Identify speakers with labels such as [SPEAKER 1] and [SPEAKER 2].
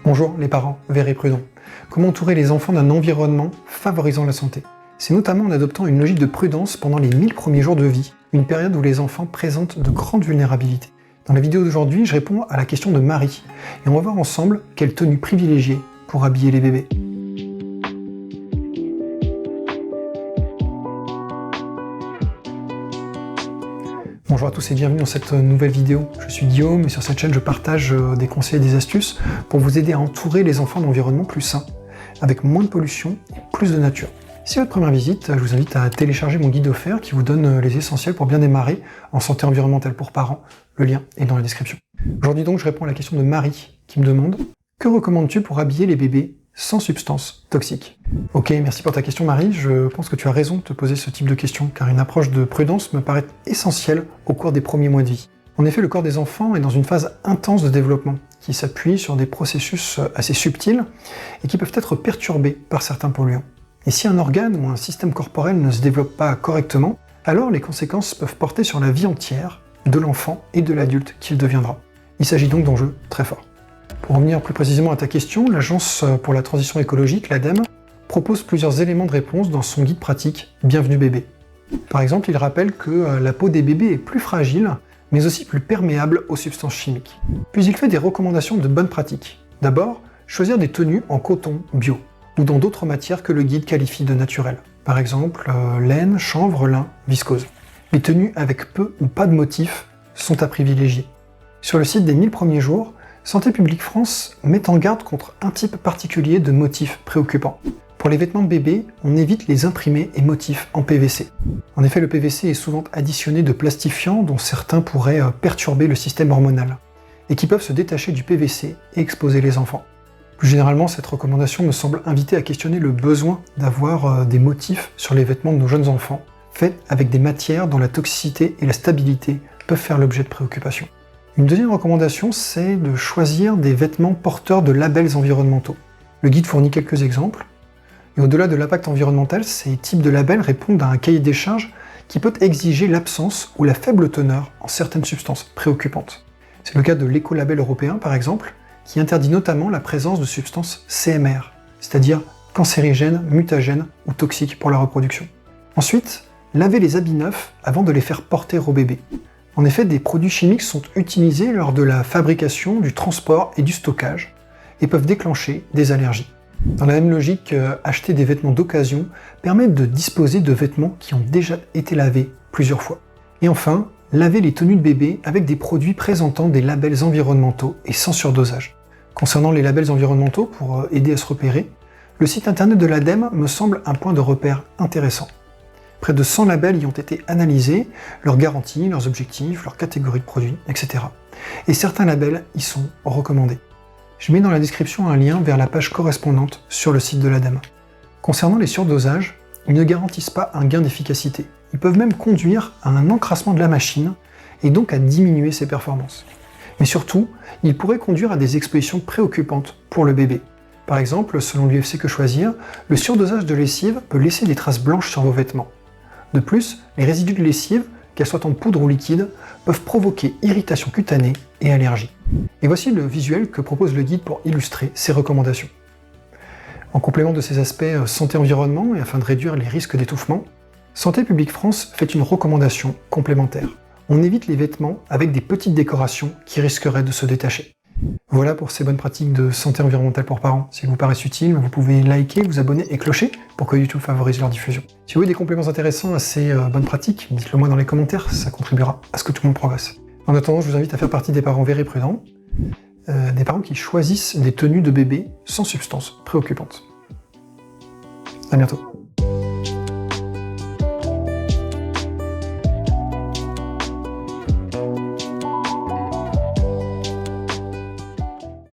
[SPEAKER 1] Bonjour les parents, verts et prudents. Comment entourer les enfants d'un environnement favorisant la santé? C'est notamment en adoptant une logique de prudence pendant les 1000 premiers jours de vie, une période où les enfants présentent de grandes vulnérabilités. Dans la vidéo d'aujourd'hui, je réponds à la question de Marie, et on va voir ensemble quelle tenue privilégier pour habiller les bébés. Bonjour à tous et bienvenue dans cette nouvelle vidéo. Je suis Guillaume et sur cette chaîne je partage des conseils et des astuces pour vous aider à entourer les enfants d'environnements plus sains, avec moins de pollution et plus de nature. Si c'est votre première visite, je vous invite à télécharger mon guide offert qui vous donne les essentiels pour bien démarrer en santé environnementale pour parents. Le lien est dans la description. Aujourd'hui donc je réponds à la question de Marie qui me demande « Que recommandes-tu pour habiller les bébés sans substances toxiques ?» Ok, merci pour ta question Marie, je pense que tu as raison de te poser ce type de questions, car une approche de prudence me paraît essentielle au cours des premiers mois de vie. En effet, le corps des enfants est dans une phase intense de développement, qui s'appuie sur des processus assez subtils et qui peuvent être perturbés par certains polluants. Et si un organe ou un système corporel ne se développe pas correctement, alors les conséquences peuvent porter sur la vie entière de l'enfant et de l'adulte qu'il deviendra. Il s'agit donc d'enjeux très forts. Pour revenir plus précisément à ta question, l'Agence pour la transition écologique, l'ADEME, propose plusieurs éléments de réponse dans son guide pratique « Bienvenue bébé ». Par exemple, il rappelle que la peau des bébés est plus fragile, mais aussi plus perméable aux substances chimiques. Puis il fait des recommandations de bonnes pratiques. D'abord, choisir des tenues en coton bio, ou dans d'autres matières que le guide qualifie de naturelles. Par exemple, laine, chanvre, lin, viscose. Les tenues avec peu ou pas de motifs sont à privilégier. Sur le site des 1000 premiers jours, Santé publique France met en garde contre un type particulier de motifs préoccupants. Pour les vêtements de bébé, on évite les imprimés et motifs en PVC. En effet, le PVC est souvent additionné de plastifiants dont certains pourraient perturber le système hormonal, et qui peuvent se détacher du PVC et exposer les enfants. Plus généralement, cette recommandation me semble inviter à questionner le besoin d'avoir des motifs sur les vêtements de nos jeunes enfants, faits avec des matières dont la toxicité et la stabilité peuvent faire l'objet de préoccupations. Une deuxième recommandation, c'est de choisir des vêtements porteurs de labels environnementaux. Le guide fournit quelques exemples. Et au-delà de l'impact environnemental, ces types de labels répondent à un cahier des charges qui peut exiger l'absence ou la faible teneur en certaines substances préoccupantes. C'est le cas de l'écolabel européen, par exemple, qui interdit notamment la présence de substances CMR, c'est-à-dire cancérigènes, mutagènes ou toxiques pour la reproduction. Ensuite, lavez les habits neufs avant de les faire porter au bébé. En effet, des produits chimiques sont utilisés lors de la fabrication, du transport et du stockage, et peuvent déclencher des allergies. Dans la même logique, acheter des vêtements d'occasion permet de disposer de vêtements qui ont déjà été lavés plusieurs fois. Et enfin, lavez les tenues de bébé avec des produits présentant des labels environnementaux et sans surdosage. Concernant les labels environnementaux, pour aider à se repérer, le site internet de l'ADEME me semble un point de repère intéressant. Près de 100 labels y ont été analysés, leurs garanties, leurs objectifs, leurs catégories de produits, etc. Et certains labels y sont recommandés. Je mets dans la description un lien vers la page correspondante sur le site de l'ADEME. Concernant les surdosages, ils ne garantissent pas un gain d'efficacité. Ils peuvent même conduire à un encrassement de la machine et donc à diminuer ses performances. Mais surtout, ils pourraient conduire à des expositions préoccupantes pour le bébé. Par exemple, selon l'UFC Que Choisir, le surdosage de lessive peut laisser des traces blanches sur vos vêtements. De plus, les résidus de lessive, qu'elles soient en poudre ou liquide, peuvent provoquer irritation cutanée et allergie. Et voici le visuel que propose le guide pour illustrer ces recommandations. En complément de ces aspects santé-environnement et afin de réduire les risques d'étouffement, Santé publique France fait une recommandation complémentaire. On évite les vêtements avec des petites décorations qui risqueraient de se détacher. Voilà pour ces bonnes pratiques de santé environnementale pour parents. Si elles vous paraissent utiles, vous pouvez liker, vous abonner et clocher pour que YouTube favorise leur diffusion. Si vous voulez des compléments intéressants à ces bonnes pratiques, dites-le moi dans les commentaires, ça contribuera à ce que tout le monde progresse. En attendant, je vous invite à faire partie des parents verts et prudents, des parents qui choisissent des tenues de bébé sans substances préoccupantes. À bientôt.